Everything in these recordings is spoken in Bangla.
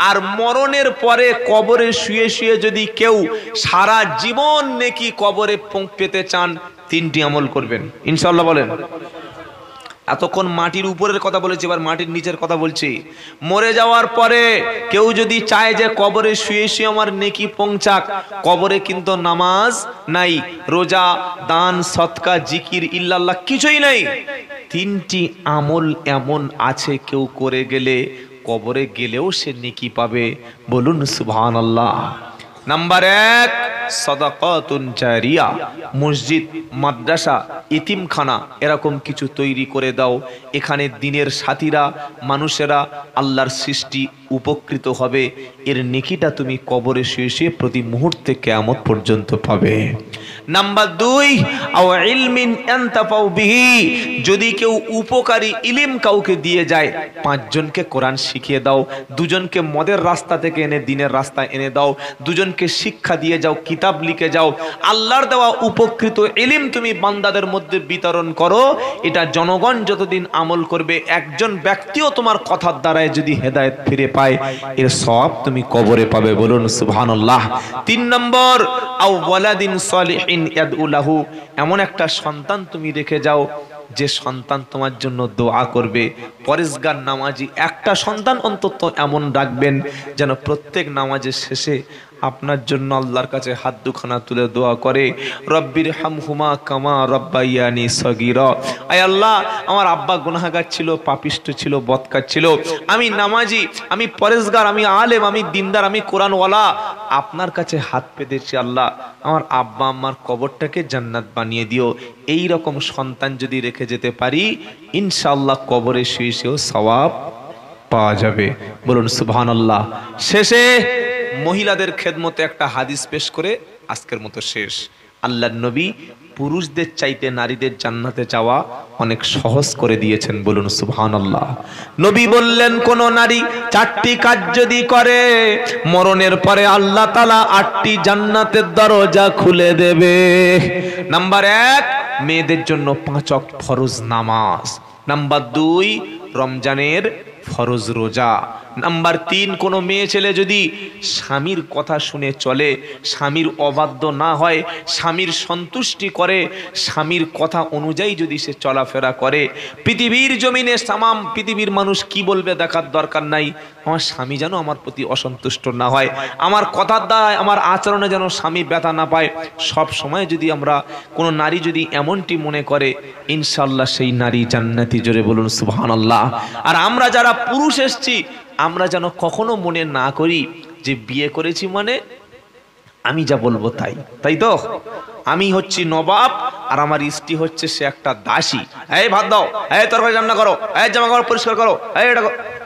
আর মরণের পরে কবরে শুয়ে শুয়ে যদি কেউ সারা জীবন নেকি কবরে পেতে চান, 3টি আমল করবেন ইনশাআল্লাহ। বলেন। এতক্ষণ মাটির উপরের কথা বলেছি, এবার মাটির নিচের কথা বলছি। মরে যাওয়ার পরে কেউ যদি চায় যে কবরে শুয়ে শুয়ে আমার নেকি পৌঁছাক, কবরে কিন্তু নামাজ নাই, রোজা, দান, সদকা, জিকির, ইল্লাল্লাহ কিছুই নাই। 3টি আমল এমন আছে কেউ করে গেলে কবরে গেলেও সে নেকি পাবে। বলুন সুবহানাল্লাহ। নাম্বার 1, সাদাকাতুন জারিয়া। মসজিদ, মাদ্রাসা, ইতিমখানা এরকম কিছু তৈরি করে দাও। এখানে দিনের সাথীরা, মানুষেরা, আল্লাহর সৃষ্টি উপকৃত হবে। এর নেকিটা তুমি কবরে শুয়ে শুয়ে প্রতি মুহূর্তে কিয়ামত পর্যন্ত পাবে। নাম্বার 2, আও ইলমিন আনতাফাউ বিহি। যদি কেউ উপকারী ইলম কাউকে দিয়ে যায়, 5 জনকে কোরআন শিখিয়ে দাও, 2 জনকে মদের রাস্তা থেকে এনে দিনের রাস্তায় এনে দাও, 2 জনকে শিক্ষা দিয়ে যাও, কিতাব লিখে যাও। আল্লাহর দেওয়া উপকৃত ইলম তুমি বান্দাদের মধ্যে বিতরণ করো। এটা জনগণ যতদিন আমল করবে, একজন ব্যক্তিও তোমার কথার দ্বারায় যদি হেদায়েত ফিরে পায়, এর সওয়াব তুমি কবরে পাবে। বলুন সুবহানাল্লাহ। 3 নম্বর, আও ওয়ালাদিন সালিহিন ইয়াদউ লাহু। এমন একটা সন্তান তুমি রেখে যাও যে সন্তান তোমার জন্য দোয়া করবে। পরেশগার নামাজি একটা সন্তান অন্তত এমন রাখবেন যেন প্রত্যেক নামাজের শেষে আপনার জন্য আল্লাহর কাছে হাত দুখানা তুলে দোয়া করে, রব্বির হামহুমা কামা রব্বাইয়ানি সগীরা। আয় আল্লাহ, আমার আব্বা গুনাহগার ছিল, পাপিষ্ট ছিল, বদকার ছিল, আমি নামাজি, আমি পরেশগার, আমি আলেম, আমি দিনদার, আমি কোরআনওয়ালা, আপনার কাছে হাত পেতেছি। আল্লাহ, আমার আব্বা আম্মার কবরটাকে জান্নাত বানিয়ে দিও। এই রকম সন্তান যদি রেখে যেতে পারি, ইনশাআল্লাহ কবরে শুয়ে শুয়েও সওয়াব পাওয়া যাবে। বলুন সুবহানাল্লাহ। শেষে মহিলাদের খেদমতে একটা হাদিস পেশ করে আজকের মতো শেষ। আল্লাহর নবী পুরুষদের চাইতে নারীদের জান্নাতে যাওয়া অনেক সহজ করে দিয়েছেন। বলুন সুবহানাল্লাহ। নবী বললেন, কোন নারী 4টি কাজ যদি করে, মরণের পরে আল্লাহ তাআলা 8টি জান্নাতের দরজা খুলে দেবে। নাম্বার 1, মেয়েদের জন্য 5 ওয়াক্ত ফরজ নামাজ। নাম্বার 2, রমজানের ফরজ রোজা। নাম্বার 3, কোনো মেয়ে ছেলে যদি স্বামীর কথা শুনে চলে, স্বামীর অবাধ্য না হয়, স্বামীর সন্তুষ্টি করে, স্বামীর কথা অনুযায়ী যদি সে চলাফেরা করে, পৃথিবীর জমিনে তামাম পৃথিবীর মানুষ কি বলবে দেখার দরকার নাই, আমার স্বামী যেন আমার প্রতি অসন্তুষ্ট না হয়, আমার কথার দ্বারা আমার আচরণে যেন স্বামী ব্যথা না পায়, সব সময় যদি আমরা কোনো নারী যদি এমনটি মনে করে, ইনশাআল্লাহ সেই নারী জান্নাতি। জোরে বলুন সুবহানাল্লাহ। আর আমরা যারা পুরুষ এসছি, আমরা যেন কখনো মনে না করি যে বিয়ে করেছি মানে আমি যা বলবো তাই, তাই তো? আমি হচ্ছি নবাব আর আমার স্ত্রী হচ্ছে সে একটা দাসী। এই ভাত দাও, এই তরকারি রান্না করো, এই জামা কাপড় পরিষ্কার করো,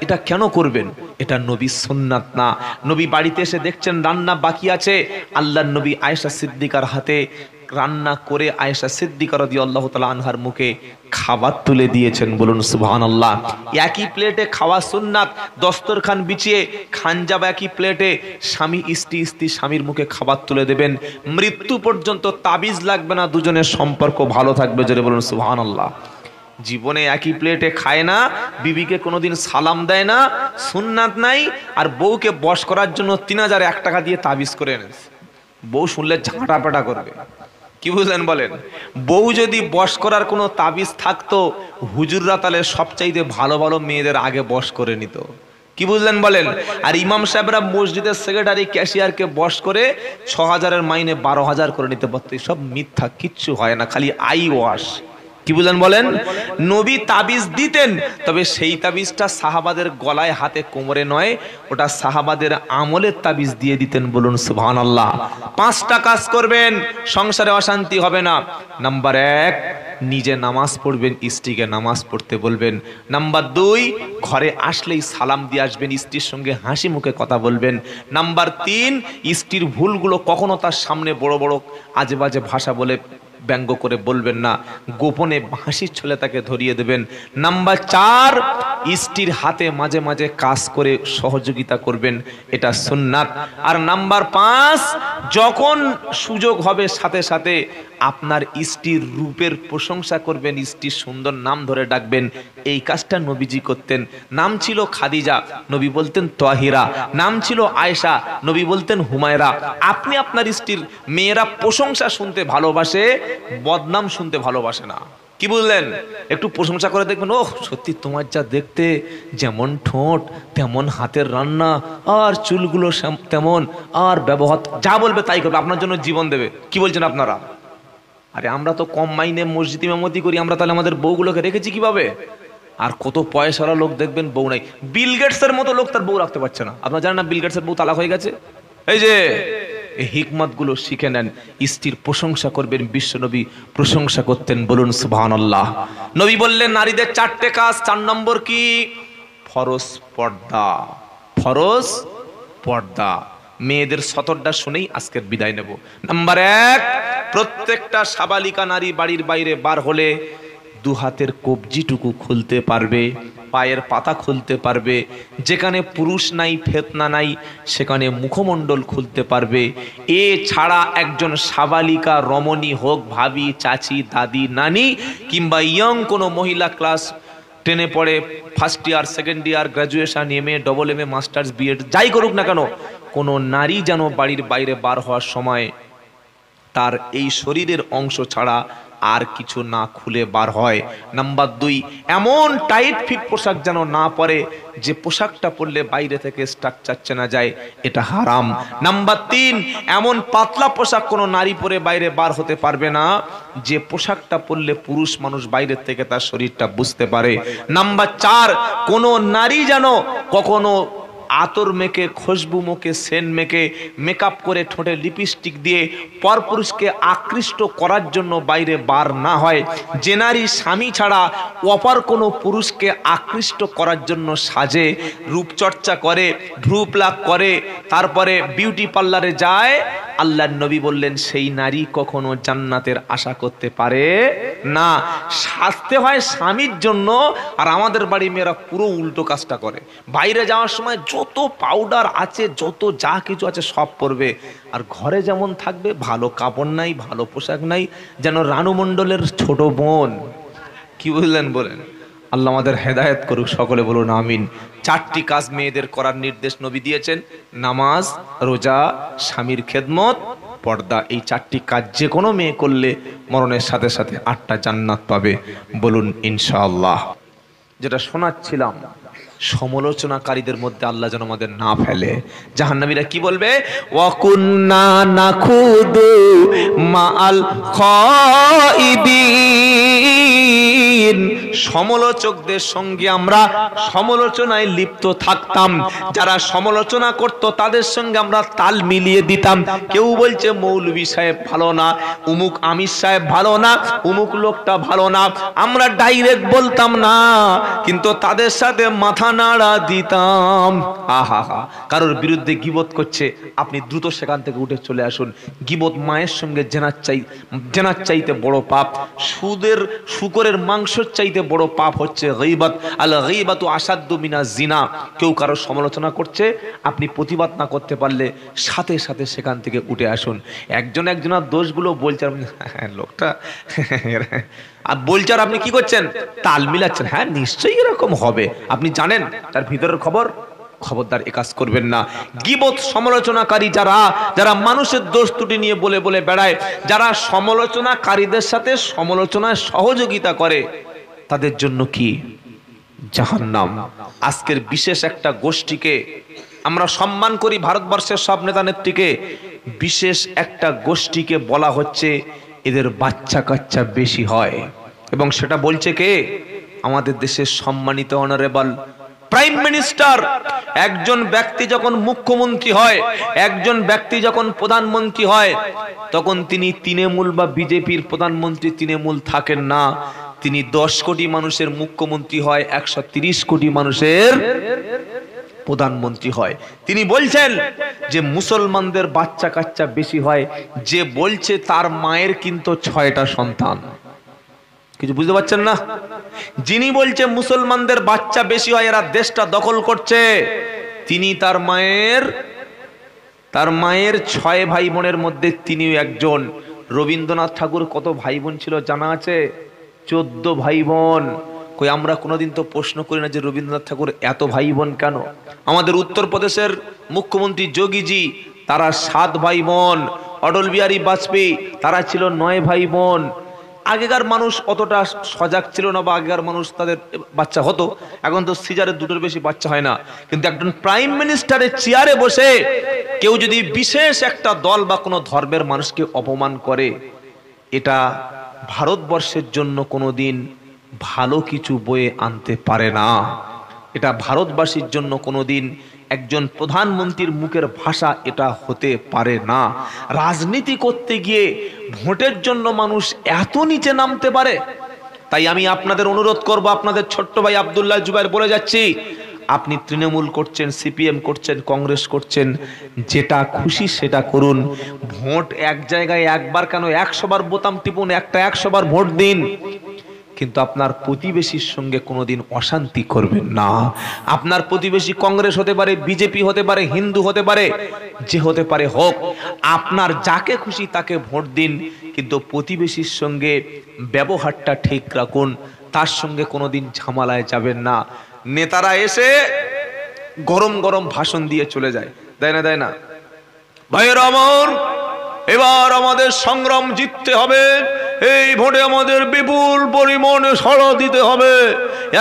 এটা কেন করবেন? এটা নবীর সুন্নাত না। নবী বাড়িতে এসে দেখছেন রান্না বাকি আছে, আল্লাহর নবী আয়েশা সিদ্দিকার হাতে রান্না করে আয়েশা সিদ্দিকা রাদিয়াল্লাহু তাআলা আনহার মুখে খাবার তুলে দিয়েছেন। বলুন সুবহানাল্লাহ। একই প্লেটে খাওয়া সুন্নাত, দস্তরখান বিছিয়ে খান যাবে একই প্লেটে, স্বামী স্ত্রী, স্ত্রী স্বামীর মুখে খাবার তুলে দেবেন, মৃত্যু পর্যন্ত তাবিজ লাগবে না, দুজনের সম্পর্ক ভালো থাকবে। জোরে বলুন সুবহানাল্লাহ। জীবনে একই প্লেটে খায় না, বিবিকে কোনোদিন সালাম দেয় না, সুন্নাত নাই, আর বউকে বশ করার জন্য 3001 টাকা দিয়ে তাবিজ করে এনেছে। বউ শুনলে ঝাঁটাপাটা করবে। কি বুঝলেন বলেন? বউ যদি বশ করার কোনো তাবিজ থাকতো, হুজুররা তাহলে সবচাইতে ভালো ভালো মেয়েদের আগে বশ করে নিত। কি বুঝলেন বলেন? আর ইমাম সাহেবরা মসজিদের সেক্রেটারি, ক্যাশিয়ারকে বশ করে 6000-এর মাইনে 12,000 করে নিতে পারত। সব মিথ্যা, কিচ্ছু হয় না, খালি আই ওয়াশ। কি বুঝলেন বলেন? নবী তাবিজ দিতেন, তবে সেই তাবিজটা সাহাবাদের গলায়, হাতে, কোমরে নয়, ওটা সাহাবাদের আমলের তাবিজ দিয়ে দিতেন। বলুন সুবহানাল্লাহ। 5টা কাজ করবেন, সংসারে অশান্তি হবে না। নাম্বার 1, নিজে নামাজ পড়বেন, স্ত্রীকে নামাজ পড়তে বলবেন। নাম্বার 2, ঘরে আসলেই সালাম দিয়ে আসবেন, স্ত্রীর সঙ্গে হাসি মুখে কথা বলবেন। নাম্বার 3, স্ত্রীর ভুলগুলো কখনো তার সামনে বড় বড় আজে বাজে ভাষা বলে ব্যঙ্গ করে বলবেন না, গোপনে হাসির ছলে তাকে ধরিয়ে দেবেন। নাম্বার 4, স্ত্রীর হাতে মাঝে মাঝে কাজ করে সহযোগিতা করবেন, এটা সুন্নাত। আর নাম্বার 5, যখন সুযোগ হবে সাথে সাথে আপনার স্ত্রীর রূপের প্রশংসা করবেন, স্ত্রীর সুন্দর নাম ধরে ডাকবেন। এই কাজটা নবীজি করতেন। নাম ছিল খাদিজা, নবী বলতেন তাহিরা। নাম ছিল আয়েশা, নবী বলতেন হুমায়রা। আপনি আপনার স্ত্রীর, মেয়েরা প্রশংসা শুনতে ভালোবাসে, বদনাম শুনতে ভালোবাসে না। কি বুঝলেন? একটু প্রশংসা করে দেখবেন, ওহ সত্যি তোমার যা দেখতে, যেমন ঠোঁট তেমন হাতের রান্না, আর চুলগুলো তেমন, আর ব্যবহার, যা বলবে তাই করবে, আপনার জন্য জীবন দেবে। কি বলছেন আপনারা? আরে আমরা তো কম মাইনে মসজিদ ইমামতি করি, আমরা তাহলে আমাদের বউগুলোকে রেখেছি কিভাবে? আর কত পয়সাওয়ালা লোক দেখবেন বউ নাই। বিল গেটসের মতো লোক তার বউ রাখতে পারছে না। আপনারা জানেন না বিল গেটসের বউ তালাক হয়ে গেছে? এই যে এই হিকমত গুলো শিখে নেন। স্ত্রীর প্রশংসা করবেন, বিশ্বনবী প্রশংসা করতেন, বলুন সুবহানাল্লাহ। নবী বললেন নারীদের 4টে কাজ। 4 নম্বর কি? ফরজ পর্দা। ফরজ পর্দা। মেয়েদের সতরটা শুনেই আজকের বিদায় নেব। নাম্বার 1, প্রত্যেকটা সাবালিকা নারী বাড়ির বাইরে বার হলে 2 হাতের কবজিটুকু খুলতে পারবে, পায়ের পাতা খুলতে পারবে। যেখানে পুরুষ নাই, ফেতনা নাই, সেখানে মুখমণ্ডল খুলতে পারবে। এ ছাড়া একজন সাবালিকা রমণী হোক, ভাবি, চাচি, দাদি, নানি, কিংবা ইয়ং কোনো মহিলা, ক্লাস 10-এ পড়ে, first year, second year, graduation, MA, AA, masters, BEd, যাই করুক না কেন, কোনো নারী যেন বাড়ির বাইরে বার হওয়ার সময় তার এই শরীরের অংশ ছাড়া আর কিছু না খুলে বার হয়। নাম্বার 2, এমন টাইট ফিট পোশাক যেন না পরে যে পোশাকটা পরলে বাইরে থেকে স্ট্রাকচার চেনা যায়, এটা হারাম। নাম্বার 3, এমন পাতলা পোশাক কোনো নারী পরে বাইরে বার হতে পারবে না যে পোশাকটা পরলে পুরুষ মানুষ বাইরে থেকে তার শরীরটা বুঝতে পারে। নাম্বার 4, কোনো নারী যেন কখনো আতর মেখে, খুশবু মুখে, সেন মেখে, মেকআপ করে, ঠোঁটে লিপস্টিক দিয়ে পরপুরুষকে আকৃষ্ট করার জন্য বাইরে বার না হয়। যে নারী স্বামী ছাড়া অপর কোনো পুরুষকে আকৃষ্ট করার জন্য সাজে, রূপচর্চা করে, ভ্রু প্লাক করে, তারপরে বিউটি পার্লারে যায়, আল্লাহর নবী বললেন সেই নারী কখনো জান্নাতের আশা করতে পারে না। সাজতে হয় স্বামীর জন্য। আর আমাদের বাড়ি মেয়েরা পুরো উল্টো কাজটা করে। বাইরে যাওয়ার সময় যত পাউডার আছে, যত যা কিছু আছে সব পরবে, আর ঘরে যেমন থাকবে, ভালো কাপড় নাই, ভালো পোশাক নাই, যেন রানু মণ্ডলের ছোট বোন। কি বুঝলেন বলেন? আল্লাহ আমাদের হেদায়েত করুক, সকলে বলুন আমিন। 4টি কাজ মেয়েদের করার নির্দেশ নবী দিয়েছেন: নামাজ, রোজা, স্বামীর খেদমত, পর্দা। এই 4টি কাজ যে কোনো মেয়ে করলে মরণের সাথে সাথে 8টা জান্নাত পাবে, বলুন ইনশাআল্লাহ। যেটা শোনাচ্ছিলাম, সমালোচনাকারীদের মধ্যে আল্লাহ যেন আমাদের না ফেলে। জাহান্নামীরা কি বলবে? ওয়াকুন্না নাখুদু মাআল খাইদিন। সমালোচকদের সঙ্গে আমরা সমালোচনায় লিপ্ত থাকতাম। যারা সমালোচনা করত তাদের সঙ্গে আমরা তাল মিলিয়ে দিতাম। কেউ বলছে মৌলভী সাহেব ভালো না, উমুক আমির সাহেব ভালো না, উমুক লোকটা ভালো না, আমরা ডাইরেক্ট বলতাম না, কিন্তু তাদের সাথে মাথা নাড়া দিতাম। আহা হা, কারোর বিরুদ্ধে গীবত করছে, আপনি দ্রুত সেখান থেকে উঠে চলে আসুন। গীবত মায়ের সঙ্গে জেনার চাইতে বড় পাপ। শুকরের মাংসের চাইতে বড় পাপ হচ্ছে গীবত। আল গীবাতু আসাদ্দু মিনাজ জিনা। কেউ কারোর সমালোচনা করছে, আপনি প্রতিবাদ না করতে পারলে সাথে সাথে সেখান থেকে উঠে আসুন। একজনের দোষগুলো বলছে, লোকটা আর বলছে, আর আপনি কি করছেন? তাল মিলাচ্ছেন। হ্যাঁ নিশ্চয়ই এরকম হবে, আপনি জানেন তার ভিতরের খবর। খবরদার এ কাজ করবেন না। গীবত সমালোচনাকারী যারা মানুষের দোষ ত্রুটি নিয়ে বলে বলে বেড়ায়, যারা সমালোচনাকারীদের সাথে সমালোচনায় সহযোগিতা করে, তাদের জন্য কি? জাহান্নাম। আজকের বিশেষ একটা গোষ্ঠীকে আমরা সম্মান করি, ভারতবর্ষের সব নেতা নেত্রীকে, বিশেষ একটা গোষ্ঠীকে বলা হচ্ছে এদের বাচ্চা কাচ্চা বেশি হয়। এবং সেটা বলছে কে? আমাদের দেশের সম্মানিত অনারেবল প্রাইম মিনিস্টার। একজন ব্যক্তি যখন মুখ্যমন্ত্রী হয়, একজন ব্যক্তি যখন প্রধানমন্ত্রী হয়, তখন তিনি তৃণমূল বা বিজেপির প্রধানমন্ত্রী তৃণমূল থাকেন না। তিনি 10 কোটি মানুষের মুখ্যমন্ত্রী হয়, 130 কোটি মানুষের প্রধানমন্ত্রী হয়। তিনি বলছেন যে মুসলমানদের বাচ্চা কাচ্চা বেশি হয়। যে বলছে তার মায়ের কিন্তু 6টা সন্তান। কিছু বুঝতে পারছেন না? যিনি বলছে মুসলমানদের বাচ্চা বেশি হয়, এরা দেশটা দখল করছে, তিনি তার মায়ের 6 ভাই বোনের মধ্যে তিনিও একজন। রবীন্দ্রনাথ ঠাকুর কত ভাই বোন ছিল জানা আছে? 14 ভাই বোন। কই আমরা কোনোদিন তো প্রশ্ন করি না যে রবীন্দ্রনাথ ঠাকুর এত ভাই বোন কেন? আমাদের উত্তরপ্রদেশের মুখ্যমন্ত্রী যোগীজি, তারা 7 ভাই বোন। অটল বিহারী বাজপেয়ী, তারা ছিল 9 ভাই বোন। আগেকার মানুষ অতটা সজাগ ছিল না, বা আগেকার মানুষ তাদের বাচ্চা হতো, এখন তো সিজারে 2টোর বেশি বাচ্চা হয় না। কিন্তু একজন প্রাইম মিনিস্টারের চেয়ারে বসে কেউ যদি বিশেষ একটা দল বা কোনো ধর্মের মানুষকে অপমান করে, এটা ভারতবর্ষের জন্য কোনোদিন ভালো কিছু বয়ে আনতে পারে না। এটা ভারতবাসীর জন্য কোনোদিন একজন প্রধানমন্ত্রীর মুখের ভাষা এটা হতে পারে না। রাজনীতি করতে গিয়ে ভোটের জন্য মানুষ এত নিচে নামতে পারে? তাই আমি আপনাদের অনুরোধ করব, আপনাদের ছোট্ট ভাই আব্দুল্লাহ জুবাইর বলে যাচ্ছি, আপনি তৃণমূল করছেন, সিপিএম করছেন, কংগ্রেস করছেন, যেটা খুশি সেটা করুন। ভোট এক জায়গায় একবার কেন, 100 বার বোতাম টিপুন, 100 বার ভোট দিন, কিন্তু আপনার প্রতিবেশীর সঙ্গে কোনোদিন অশান্তি করবেন না। আপনার প্রতিবেশী কংগ্রেস হতে পারে, বিজেপি হতে পারে, হিন্দু হতে পারে, যে হতে পারে হোক, আপনার যাকে খুশি তাকে ভোট দিন, কিন্তু প্রতিবেশীর সঙ্গে ব্যবহারটা ঠিক রাখুন, তার সঙ্গে কোনোদিন ঝামেলায় যাবেন না। নেতারা এসে গরম গরম ভাষণ দিয়ে চলে যায়, দেয় না? ভাইয়েরা আমার, এবার আমাদের সংগ্রাম জিততে হবে, এই ভোটে আমাদের বিপুল পরিমাণে সাড়া দিতে হবে।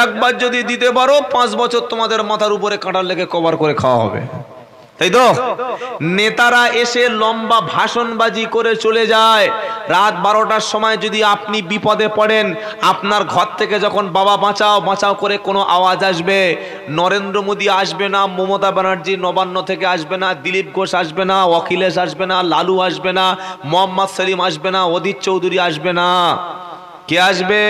একবার যদি দিতে পারো, 5 বছর তোমাদের মাথার উপরে কাঁটার লেগে কভার করে খাওয়া হবে, তাই তো? নেতারা এসে লম্বা ভাষণবাজি করে চলে যায়। রাত 12টার সময় যদি আপনি বিপদে পড়েন, আপনার ঘর থেকে যখন বাবা বাঁচাও বাঁচাও করে কোনো আওয়াজ আসবে, নরেন্দ্র মোদী আসবে না, মমতা ব্যানার্জি নবান্ন থেকে আসবে না, দিলীপ ঘোষ আসবে না, অখিলেশ আসবে না, লালু আসবে না, মোহাম্মদ সেলিম আসবে না, অধীর চৌধুরী আসবে না, কে আসবে?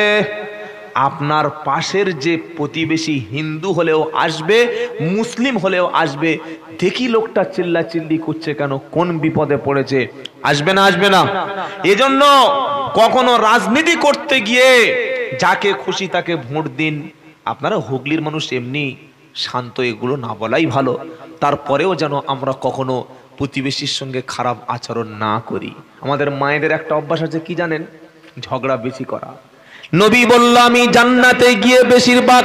আপনার পাশের যে প্রতিবেশী হিন্দু হলেও আসবে, মুসলিম হলেও আসবে। দেখি লোকটা চিল্লাচিল্লি করছে কেন, কোন বিপদে পড়েছে? আসবে না? আসবে না? এজন্য কখনো রাজনীতি করতে গিয়ে যাকে খুশি তাকে ভোট দিন। আপনারা হুগলির মানুষ এমনি শান্ত, এগুলো না বলাই ভালো। তারপরেও যেন আমরা কখনো প্রতিবেশীর সঙ্গে খারাপ আচরণ না করি। আমাদের মায়েদের একটা অভ্যাস আছে, কি জানেন? ঝগড়া বেশি করা। নবী বলল, আমি জান্নাতে গিয়ে বেশিরভাগ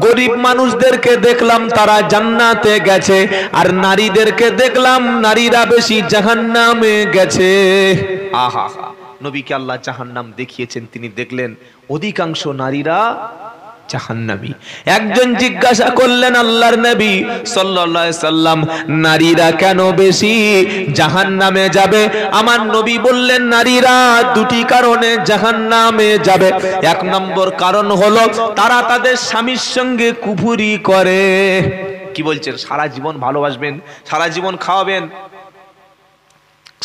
গরিব মানুষদেরকে দেখলাম তারা জান্নাতে গেছে, আর নারীদেরকে দেখলাম নারীরা বেশি জাহান্নামে গেছে। আহা, নবীকে আল্লাহ জাহান্নাম দেখিয়েছেন, তিনি দেখলেন অধিকাংশ নারীরা জাহান্নামী। একজন জিজ্ঞাসা করলেন আল্লাহর নবী সাল্লাল্লাহু আলাইহি সাল্লাম, নারীরা কেন বেশি জাহান্নামে যাবে? আমার নবী বললেন, নারীরা 2টি কারণে জাহান্নামে যাবে। 1 নম্বর কারণ হলো তারা তাদের স্বামীর সঙ্গে কুফরি করে। কি বলছেন? সারা জীবন ভালোবাসবেন, সারা জীবন খাওয়াবেন,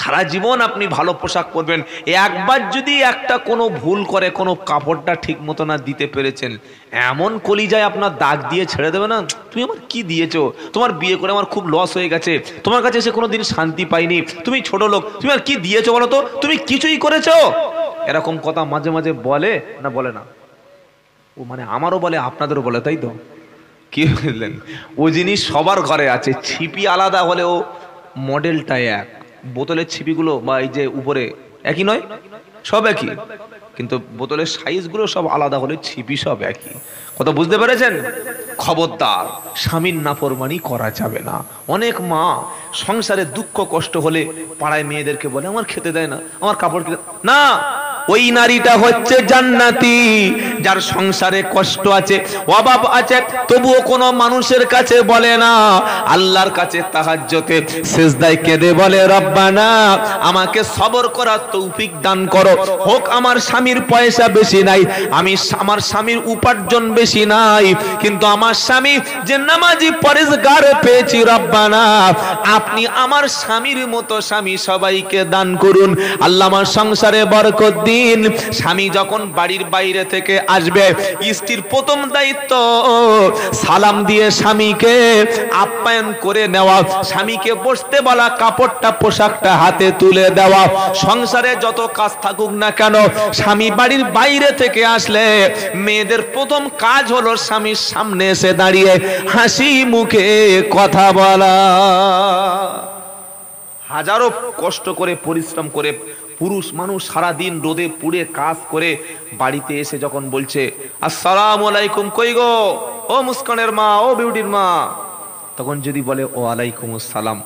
সারা জীবন আপনি ভালো পোশাক পরবেন, একবার যদি একটা কোনো ভুল করে, কোনো কাপড়টা ঠিক মতো না দিতে পেরেছেন, এমন কলিজায় আপনার দাগ দিয়ে ছেড়ে দেবে না, তুমি আমার কি দিয়েছো, তোমার বিয়ে করে আমার খুব লস হয়ে গেছে, তোমার কাছে এসে কোনোদিন শান্তি পাইনি, তুমি ছোট লোক, তুমি আর কি দিয়েছো বলো তো, তুমি কিছুই করেছো। এরকম কথা মাঝে মাঝে বলে না, বলে না? ও মানে আমারও বলে, আপনাদেরও বলে, তাই তো? কি বুঝলেন? ও জিনিস সবার ঘরে আছে। ছিপি আলাদা হলেও মডেলটা এক, বোতলের ছিপিগুলো বা এই যে উপরে একই নয়, সব একই, কিন্তু বোতলের সাইজগুলো সব আলাদা হলে ছিপি সব একই। কথা বুঝতে পেরেছেন? খবরদার, স্বামীর নাফরমানি করা যাবে না। অনেক মা সংসারে দুঃখ কষ্ট হলে পাড়ায় মেয়েদেরকে বলে, আমার খেতে দেয় না, আমার কাপড় না। ওই নারীটা হচ্ছে জান্নাতি, যার সংসারে কষ্ট আছে, অভাব আছে, তবুও কোনো মানুষের কাছে বলে না, আল্লাহর কাছে তাহাজ্জুদে সিজদায় কেঁদে বলে, রব্বানা আমাকে সবর করার তৌফিক দান করো। হোক আমার স্বামীর পয়সা বেশি নাই, আমার স্বামীর উপার্জন বেশি নাই, কিন্তু আমার স্বামী যে নামাজি পরেজগার পেয়েছি, রব্বানা আপনি আমার স্বামীর মতো স্বামী সবাইকে দান করুন। আল্লাহ আমার সংসারে বরকত দিন। দিন স্বামী যখন বাড়ির বাইরে থেকে আসবে, স্ত্রীর প্রথম দায়িত্ব সালাম দিয়ে স্বামীকে আপ্যায়ন করে নেওয়া, স্বামীকে বসতে বলা, কাপড়টা পোশাকটা হাতে তুলে দেওয়া। সংসারে যত কাজ থাকুক না কেন, স্বামী বাড়ির বাইরে থেকে আসলে মেয়েদের প্রথম কাজ হলো স্বামীর সামনে এসে দাঁড়িয়ে হাসি মুখে কথা বলা। হাজারো কষ্ট করে পরিশ্রম করে পুরুষ মানুষ সারা দিন রোদে পুড়ে কাজ করে বাড়িতে এসে যখন বলছে আসসালামু আলাইকুম, কই গো ও মুস্কানের মা, ও বিউটির মা, তখন যদি বলে ও আলাইকুম আসসালাম,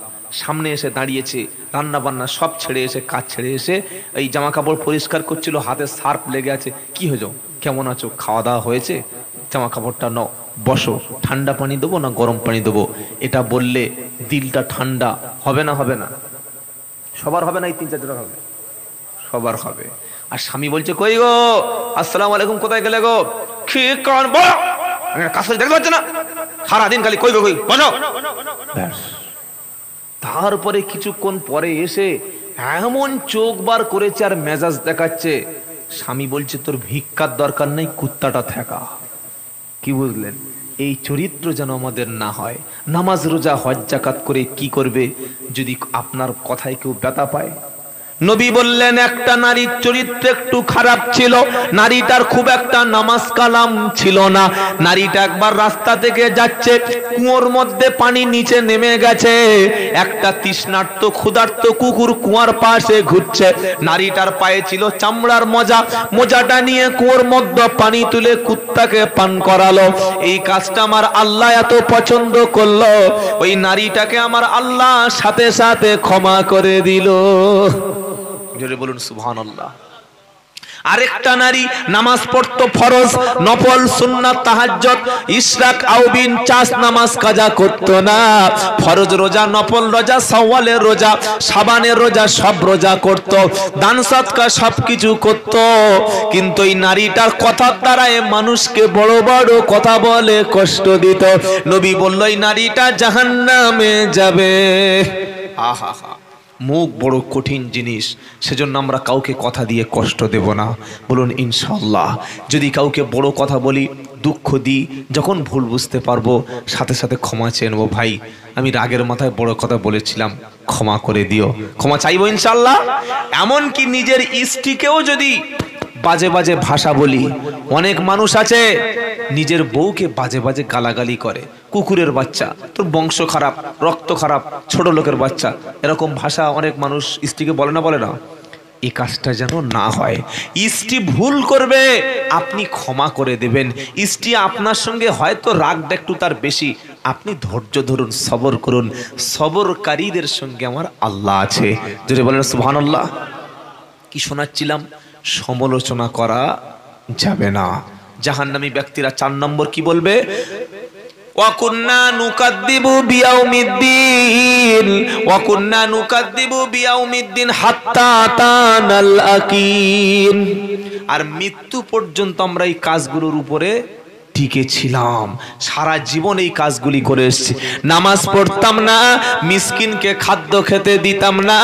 সামনে এসে দাঁড়িয়েছে, রান্না বান্না সব ছেড়ে এসে, কাজ ছেড়ে এসে এই জামা কাপড় পরিষ্কার করছিল, হাতে সার্ফ লেগে আছে, কি হয়েছো, কেমন আছো, খাওয়া দাওয়া হয়েছে, জামা কাপড়টা নাও, বসো, ঠান্ডা পানি দেবো না গরম পানি দেবো, এটা বললে দিলটা ঠান্ডা হবে না? হবে না? সবার হবে না? এই 3-4 জনের হবে? সবার হবে। আর স্বামী বলছে কই গো আসসালামু আলাইকুম, কোথায় গেলে গো, কি কারণ বলো, কাজ দেখতে পাচ্ছ না, সারাদিন খালি কই গো কই, বসো। তারপরে কিছুক্ষণ পরে এসে এমন চোখ বার করেছে আর মেজাজ দেখাচ্ছে, স্বামী বলছে তোর ভিক্ষার দরকার নেই, কুত্তাটা থাকা। কি বুঝলেন? এই চরিত্র যেন আমাদের না হয়। নামাজ রোজা হজ যাকাত করে কি করবে যদি আপনার কথায় কেউ ব্যথা পায়? নবী বললেন একটা নারীর চরিত্র একটু খারাপ ছিল, নারীটার খুব একটা নামাজ কালাম ছিল না। নারীটা একবার রাস্তা থেকে যাচ্ছে, কুয়োর মধ্যে পানি নিচে নেমে গেছে, একটা তৃষ্ণার্ত ক্ষুধার্ত কুকুর কুয়ার পাশে ঘুরছে, নারীটার পায়ে ছিল চামড়ার মোজা, মোজাটা নিয়ে কুয়োর মধ্যে পানি তুলে কুত্তাকে পান করালো। এই কাজটা আমার আল্লাহ এত পছন্দ করলো, ওই নারীটাকে আমার আল্লাহ সাথে সাথে ক্ষমা করে দিল। জোরে বলুন সুবহানাল্লাহ। আরেকটা নারী নামাজ পড়তো, ফরজ, নফল, সুন্নাত, তাহাজ্জুদ, ইশরাক, আউবিন, চাষ নামাজ কাজা করতো না। ফরজ রোজা, নফল রোজা, শাওয়ালের রোজা, শাবানের রোজা, সব রোজা করতো, দান সদকা সবকিছু করতো। কিন্তু এই নারীটার কথার দ্বারায় মানুষকে বড় বড় কথা বলে কষ্ট দিত। নবী বলল এই নারীটা জাহান্নামে যাবে। আহা হা, মুখ বড় কঠিন জিনিস, সেজন্য আমরা কাউকে কথা দিয়ে কষ্ট দেব না। বলুন ইনশাআল্লাহ। যদি কাউকে বড় কথা বলি, দুঃখ দিই, যখন ভুল বুঝতে পারবো সাথে সাথে ক্ষমা চেয়ে নেবো, ভাই আমি রাগের মাথায় বড় কথা বলেছিলাম, ক্ষমা করে দিও, ক্ষমা চাইবো ইনশাআল্লাহ। এমনকি নিজের স্ত্রীকেও যদি বাজে বাজে ভাষা বলি, অনেক মানুষ আছে নিজের বউকে বাজে বাজে গালাগালি করে, কুকুরের বাচ্চা, তোর বংশ খারাপ, রক্ত খারাপ, ছোট লোকের বাচ্চা, এরকম ভাষা অনেক মানুষ স্ত্রীকে বলে না? বলে না? এই কাজটা যেন না হয়। স্ত্রী ভুল করবে, আপনি ক্ষমা করে দেবেন। স্ত্রী আপনার সঙ্গে হয়তো রাগটা একটু তার বেশি, আপনি ধৈর্য ধরুন, সবর করুন। সবরকারীদের সঙ্গে আমার আল্লাহ আছে। যদি বলেন সুবহানাল্লাহ। কি শোনাচ্ছিলাম? সমালোচনা করা যাবে না। জাহান্নামী ব্যক্তিরা 4 নম্বর কি বলবে? ওয়াকুন্না নুকাদ্দিবু বিয়াউমিদ্দিন, ওয়াকুন্না নুকাদ্দিবু বিয়াউমিদ্দিন হাত্তা আতানাল ইয়াকিন। আর মৃত্যু পর্যন্ত আমরা এই কাজগুলোর উপরে টিকে ছিলাম, সারা জীবন এই কাজগুলি করে এসেছি। নামাজ পড়তাম না, মিসকিনকে খাদ্য খেতে দিতাম না,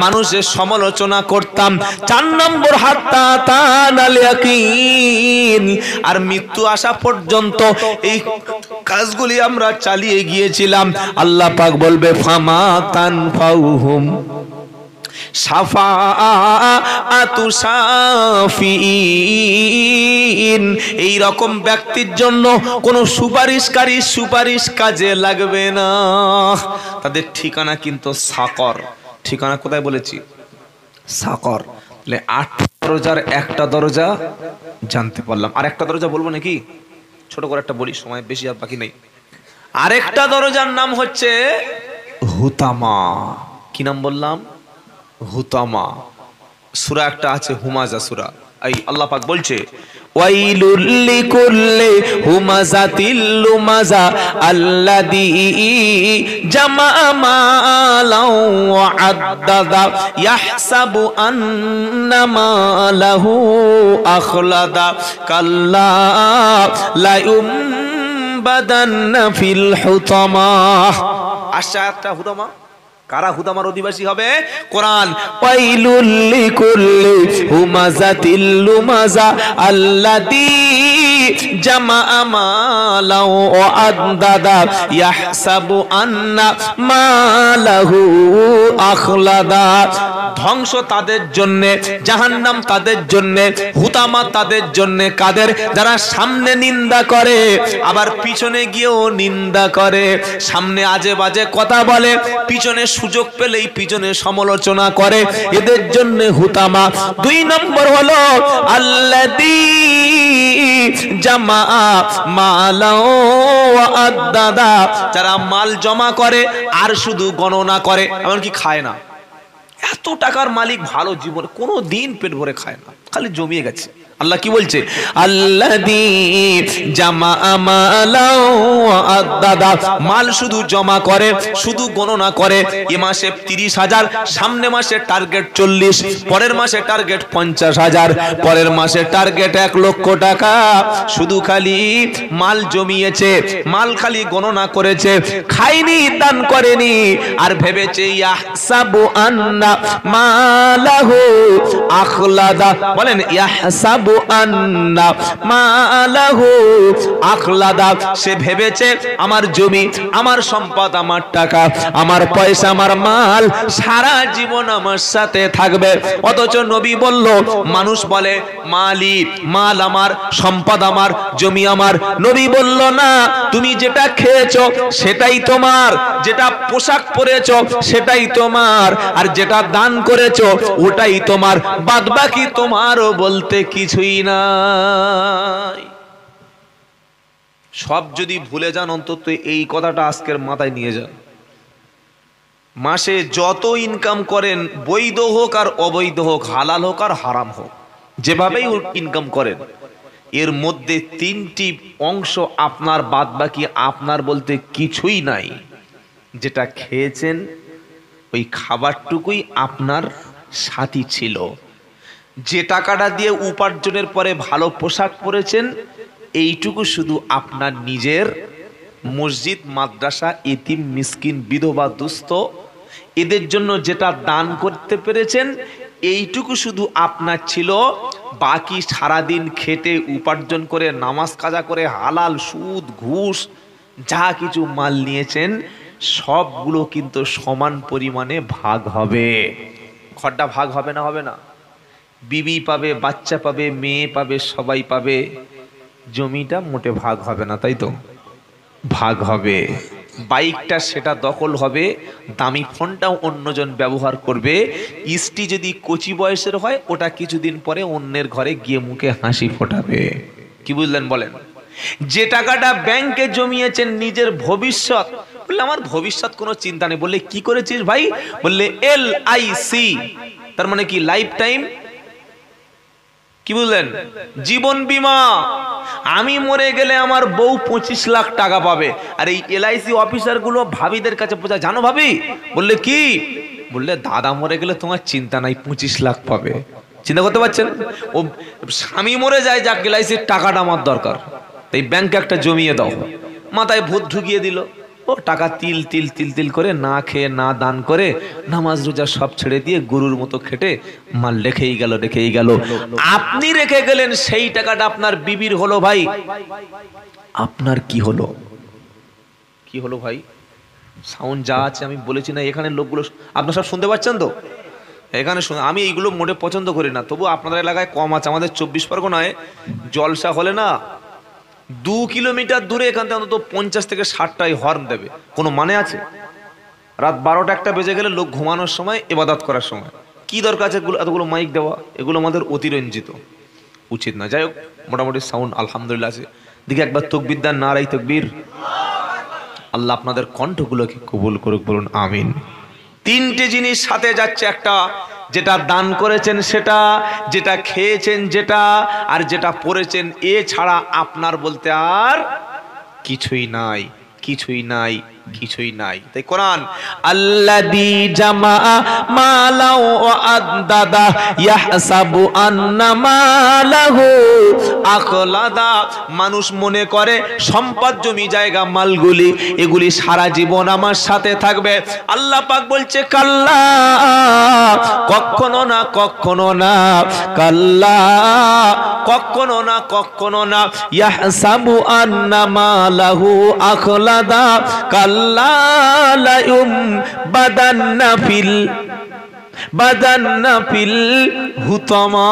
মানুষের সমালোচনা করতাম। 4 নম্বর হাত্তা আতানাল ইয়াকিন। আর মৃত্যু আসা পর্যন্ত এই কাজগুলি আমরা চালিয়ে গিয়েছিলাম। আল্লাহ পাক বলবে ফামা তানফাউহুম শাফাআতু শাফিঈন। এই রকম ব্যক্তির জন্য কোনো সুপারিশকারী সুপারিশ কাজে লাগবে না। তাদের ঠিকানা কিন্তু সাকর। ঠিকানা কোথায় বলেছি? সাকর। 8 দরজার একটা দরজা জানতে পারলাম। আর একটা দরজা বলবো নাকি? ছোট করে একটা বলি, সময় বেশি আর বাকি নেই। আরেকটা দরজার নাম হচ্ছে হুতামা। কি নাম বললাম? হুতামা। সূরা একটা আছে হুমাজা সূরা। এই আল্লাহ পাক বলছে ওয়াইলুল লিকুল্লি হুমাজাতিল লুমাজা আল্লাযী জামা মালাও ওয়া আদ্দাদা ইয়াহসাবু আন্না মালাহু আখলাদা কাল্লা লা ইউমবাদান্না ফিল হুতামা। আশা একটা হুতামা কারা হুতামার অধিবাসী হবে? কোরআন ওয়াইলুল লিকুল্লি হুমাযাতিল লুমাযা আল্লাযী জামাআ মালাও ওয়া আদদাদা ইয়াহসাবু আন্না মালাহু আখলাদা। ধ্বংস তাদের জন্য, জাহান্নাম তাদের জন্য, হুতামা তাদের জন্য। কাদের? যারা সামনে নিন্দা করে আবার পিছনে গিয়েও নিন্দা করে, সামনে আজে বাজে কথা বলে, পিছনে সুযোগ পেলেই পিছনে সমালোচনা করে, এদের জন্য হুতামা। 2 নম্বর হলো আল্লাযী জামাআ মালাও ওয়া আদদাদা, যারা মাল জমা করে আর শুধু গণনা করে, এমনকি খায় না। এত টাকার মালিক, ভালো জীবন কোনো দিন পেট ভরে খায় না, খালি জমিয়ে গেছে। আল্লাহ কি বলছে? আল্লাযী জামাআ মালাও ওয়া আদদাদা, মাল শুধু জমা করে, শুধু গণনা করে। এ মাসে 30,000, সামনে মাসে টার্গেট 40, পরের মাসে টার্গেট 50,000, পরের মাসে টার্গেট 1 লক্ষ টাকা। শুধু খালি মাল জমিয়েছে, মাল খালি গণনা করেছে, খায়নি, দান করেনি, আর ভেবেছে ইয়াহসাবু আন্না মালাহু আখলাদা। বলেন ইয়াহসাবু আন্না মালাহু আখলাদা, সে ভেবেছে আমার জমি, আমার সম্পদ, আমার টাকা, আমার পয়সা, আমার মাল সারা জীবন আমার সাথে থাকবে। অথচ নবী বলল, মানুষ বলে মালি, মাল আমার, সম্পদ আমার, জমি আমার। নবী বলল না, তুমি যেটা খেয়েছো সেটাই তোমার, যেটা পোশাক পরেছো সেটাই তোমার, আর যেটা দান করেছো ওটাই তোমার, বাদবাকি তোমারও বলতে কিছুই নাই। সব যদি ভুলে যান, অন্তত এই কথাটা আজকের মাথায় নিয়ে যান। মাসে যত ইনকাম করেন, বৈধ হোক আর অবৈধ হোক, হালাল হোক আর হারাম হোক, যেভাবেই ইনকাম করেন, এর মধ্যে 3টি অংশ আপনার, বাদবাকি আপনার বলতে কিছুই নাই। যেটা খেয়েছেন ওই খাবারটুকুই আপনার সাথী ছিল। যে টাকাটা দিয়ে উপার্জনের পরে ভালো পোশাক পরেছেন, এইটুকু শুধু আপনার নিজের। মসজিদ, মাদ্রাসা, এতিম, মিসকিন, বিধবা, দুস্থ, এদের জন্য যেটা দান করতে পেরেছেন, এইটুকু শুধু আপনার ছিল। বাকি সারাদিন খেটে উপার্জন করে, নামাজ কাজা করে, হালাল, সুদ, ঘুষ, যা কিছু মাল নিয়েছেন সবগুলো কিন্তু সমান পরিমাণে ভাগ হবে। খরটা ভাগ হবে না? হবে না? বিবি পাবে, বাচ্চা পাবে, মেয়ে পাবে, সবাই পাবে। জমিটা মোটে ভাগ হবে না, তাই তো? ভাগ হবে। বাইকটা সেটা দখল হবে, দামি ফোনটাও অন্যজন ব্যবহার করবে। স্ত্রী যদি কচি বয়সের হয়, ওটা কিছুদিন পরে অন্যের ঘরে গিয়ে মুখে হাসি ফোটাবে। কি বুঝলেন বলেন? যে টাকাটা ব্যাংকে জমিয়েছেন নিজের ভবিষ্যৎ, বললে আমার ভবিষ্যৎ কোনো চিন্তা নেই। বললে কি করেছিস ভাই? বললে LIC, তার মানে কি? Life time. কি বুঝলেন? জীবন বীমা। আমি মরে গেলে আমার বউ 25 লাখ টাকা পাবে। আর এই LIC অফিসার গুলো ভাবিদের কাছে বোঝায়, জানো ভাবি? বললে কি? বললে দাদা মরে গেলে তোমার চিন্তা নাই, 25 লাখ পাবে। চিন্তা করতে পারছেন? ও স্বামী মরে যায়, যাক LIC টাকাটা আমার দরকার, তাই ব্যাংকে একটা জমিয়ে দাও। মাথায় ভূত ঢুকিয়ে দিল, ও টাকা তিল তিল তিল তিল করে, না খেয়ে না দান করে, নামাজ রোজা সব ছেড়ে দিয়ে গরুর মতো খেটে মাল রেখেই গেল, রেখেই গেল। আপনি রেখে গেলেন, সেই টাকাটা আপনার বিবির হলো। ভাই আপনার কি হলো? কি হলো ভাই? সাউন্ড যা আছে আমি বলেছি না, এখানে লোকগুলো আপনারা সব শুনতে পাচ্ছেন তো? এখানে আমি এইগুলো মোটে পছন্দ করি না, তবু আপনাদের এলাকায় কম আছে। আমাদের 24 পরগনায় জলসা হলে না, 2 কিলোমিটার দূরে এখান থেকে অন্তত 50 থেকে 60টাই হর্ন দেবে। কোনো মানে আছে? রাত 12টা 1টা বেজে গেলে লোক ঘুমানোর সময়, ইবাদত করার সময়, কি দরকার আছে এতগুলো মাইক দেওয়া? এগুলো আমাদের অতিরঞ্জিত, উচিত না। যাই হোক, মোটামুটি সাউন্ড আলহামদুলিল্লাহ আছে। দিকে একবার তাকবীর দেন, নারাই তাকবীর। আল্লাহ আপনাদের কণ্ঠগুলোকে কবুল করুক, বলুন আমিন। 3টে জিনিস সাথে যাচ্ছে। একটা, যেটা দান করেছেন সেটা, যেটা খেয়েছেন যেটা, আর যেটা পড়েছেন। এ ছাড়া আপনার বলতে আর কিছুই নাই, কিছুই নাই। কিছুই নাই। তাই কোরআন আল্লাযী জামা মালাও ওয়া আদাদা ইয়াহসাবু আন্না মালাহু আখলাদা। মানুষ মনে করে সম্পদ জমি জায়গা মালগুলি এগুলি সারা জীবন আমার সাথে থাকবে। আল্লাহ পাক বলছে কাল্লা, কখনো না, কখনো না, কাল্লা, কখনো না, কখনো না। ইয়াহসাবু আন্না মালাহু আখলাদা কাল্লা লা বাদান্না ফিল হুতামা।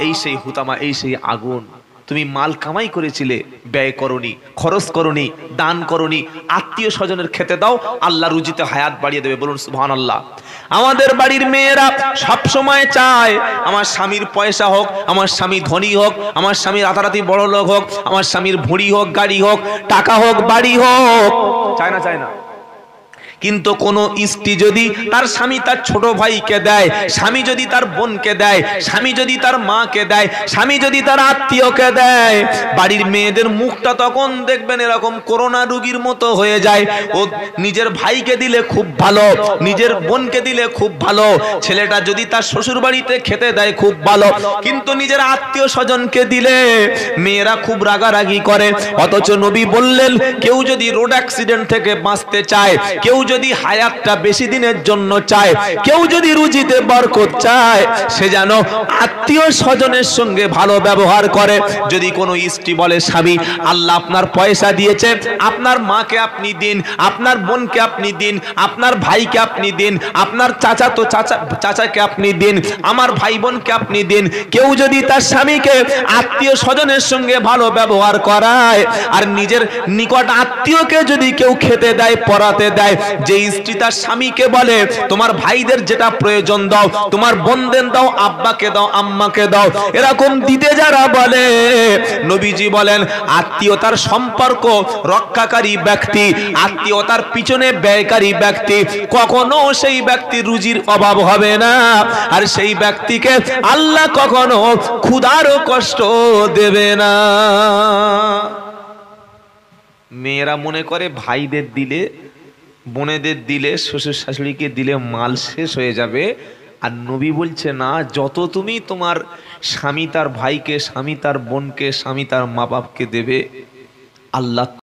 এই সেই হুতামা, এই সেই আগুন। তুমি মাল কামাই করেছিলে, ব্যয় করনি, খরচ করনি, দান করনি, আত্মীয় স্বজনের খেতে দাও, আল্লাহ রুজিতে হায়াত বাড়িয়ে দেবে। বলুন সুবহানাল্লাহ। আমাদের বাড়ির মেয়েরা সব সময় চায় আমার স্বামীর পয়সা হোক, আমার স্বামী ধনী হোক, আমার স্বামী রাতারাতি বড় লোক হোক, আমার স্বামীর ভুঁড়ি হোক, গাড়ি হোক, টাকা হোক, বাড়ি হোক। চায় না? চায় না। কিন্তু কোন স্ত্রী যদি তার স্বামী তার ছোট ভাইকে দেয়, স্বামী যদি তার বোনকে দেয়, স্বামী যদি তার মাকে দেয়, স্বামী যদি তার আত্মীয়কে দেয়, বাড়ির মেয়েদের মুখটা তখন দেখবেন এরকম করোনা রোগীর মতো হয়ে যায়। ও নিজের ভাইকে দিলে খুব ভালো, নিজের বোনকে দিলে খুব ভালো, ছেলেটা যদি তার শ্বশুর বাড়িতে খেতে দেয় খুব ভালো, কিন্তু নিজের আত্মীয় স্বজনকে দিলে মেয়েরা খুব রাগারাগি করে। অথচ নবী বললেন কেউ যদি রোড অ্যাক্সিডেন্ট থেকে বাঁচতে চায়, কেউ যদি হায়াতটা বেশি দিনের জন্য চায়, কেউ যদি রুজিতে বরকত চায়, সে যেন আত্মীয় স্বজনের সঙ্গে ভালো ব্যবহার করে। যদি কোনো স্ত্রী বলে স্বামী আল্লাহ আপনার পয়সা দিয়েছে, আপনার মাকে আপনি দিন, আপনার বোনকে আপনি দিন, আপনার ভাইকে আপনি দিন, আপনার চাচাকে আপনি দিন, আমার ভাই বোনকে আপনি দিন। কেউ যদি তার স্বামীকে আত্মীয় স্বজনের সঙ্গে ভালো ব্যবহার করায়, আর নিজের নিকট আত্মীয়কে যদি কেউ খেতে দেয়, পরাতে দেয়, যে স্ত্রী তার স্বামীকে বলে তোমার ভাইদের যেটা প্রয়োজন দাও, তোমার বোনদের দাও, আব্বাকে দাও, আম্মাকে দাও, এরকম দিতে যারা বলে, নবীজি বলেন আত্মীয়তার সম্পর্ক রক্ষাকারী ব্যক্তি, আত্মীয়তার পিছনে ব্যয়কারী ব্যক্তি, কখনো সেই ব্যক্তির রুজির অভাব হবে না, আর সেই ব্যক্তিকে আল্লাহ কখনো ক্ষুধারও কষ্ট দেবে না। মেয়েরা মনে করে ভাইদের দিলে, বোনেদের দিলে, শ্বশুর শাশুড়িকে দিলে মাল শেষ হয়ে যাবে। আর নবী বলছে না, যত তুমি তোমার স্বামী তার ভাইকে, স্বামী তার বোনকে, স্বামী তার মা বাপকে দেবে, আল্লাহ